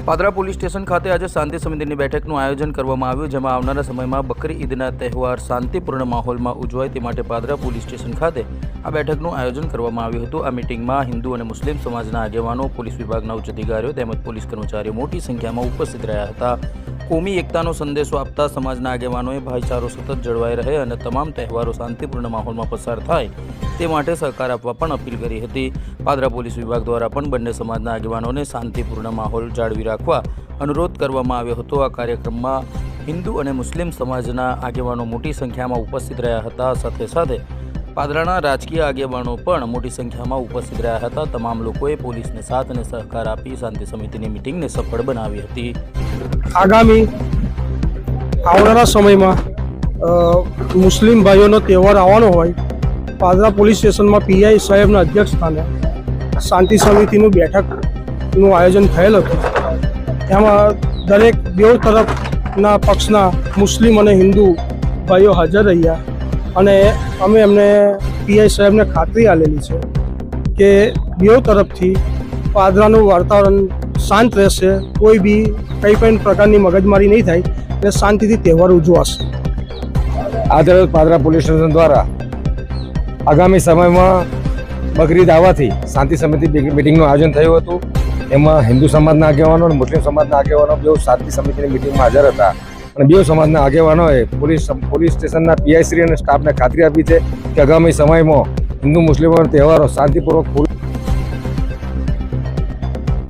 Padra police station ખાતે આજે શાંતિ સમિતિની બેઠકનું આયોજન કરવામાં આવ્યું, જેમાં આવનારા સમયમાં બકરી ઈદના તહેવાર શાંતિપૂર્ણ માહોલમાં ઉજવાય તે માટે પાદરા પોલીસ સ્ટેશન ખાતે આ બેઠકનું આયોજન કરવામાં આવ્યું હતું। આ મિટિંગમાં હિન્દુ અને મુસ્લિમ સમાજના આગેવાનો, પોલીસ વિભાગના ઉચ્ચ અધિકારીઓ તેમજ પોલીસ કર્મચારીઓ મોટી સંખ્યામાં ઉપસ્થિત રહ્યા હતા। કોમી એકતાનો સંદેશો આપતા સમાજના આગેવાનોએ ભાઈચારો સતત જળવાઈ રહે અને તમામ તહેવારો શાંતિપૂર્ણ માહોલમાં પસાર થાય તે માટે સહકાર આપવા પણ અપીલ કરી હતી। પાદરા પોલીસ વિભાગ દ્વારા પણ બંને સમાજના આગેવાનોને શાંતિપૂર્ણ માહોલ જાળવી રાખવા અનુરોધ કરવામાં આવ્યો હતો। આ કાર્યક્રમમાં હિન્દુ અને મુસ્લિમ સમાજના આગેવાનો મોટી સંખ્યામાં ઉપસ્થિત રહ્યા હતા। સાથે સાથે પાદરાના રાજકીય આગેવાનો પણ મોટી સંખ્યામાં ઉપસ્થિત રહ્યા હતા। તમામ લોકોએ પોલીસને સાથ અને સહકાર આપી શાંતિ સમિતિની મિટિંગને સફળ બનાવી હતી। આગામી આવનારા સમયમાં મુસ્લિમ ભાઈઓનો તહેવાર આવવાનો હોય, પાદરા પોલીસ સ્ટેશનમાં પીઆઈ સાહેબના અધ્યક્ષ સ્થાને શાંતિ સમિતિનું બેઠકનું આયોજન થયેલ હતું। એમાં દરેક બે તરફના પક્ષના મુસ્લિમ અને હિન્દુ ભાઈઓ હાજર રહ્યા અને અમે એમને પીઆઈ સાહેબને ખાતરી આપેલી છે કે બે તરફથી પાદરાનું વાતાવરણ શાંત રહેશે, કોઈ બી કંઈ પણ પ્રકારની મગજમારી નહીં થાય અને શાંતિથી તહેવાર ઉજવાશે। આજે પાદરા પોલીસ સ્ટેશન દ્વારા આગામી સમયમાં બકરી દાવાથી શાંતિ સમિતિ મિટિંગનું આયોજન થયું હતું। એમાં હિન્દુ સમાજના આગેવાનો અને મુસ્લિમ સમાજના આગેવાનો બે શાંતિ સમિતિની મિટિંગમાં હાજર હતા અને બે સમાજના આગેવાનોએ પોલીસ સ્ટેશનના પીઆઈ શ્રી અને સ્ટાફને ખાતરી આપી છે કે આગામી સમયમાં હિન્દુ મુસ્લિમોના તહેવારો શાંતિપૂર્વક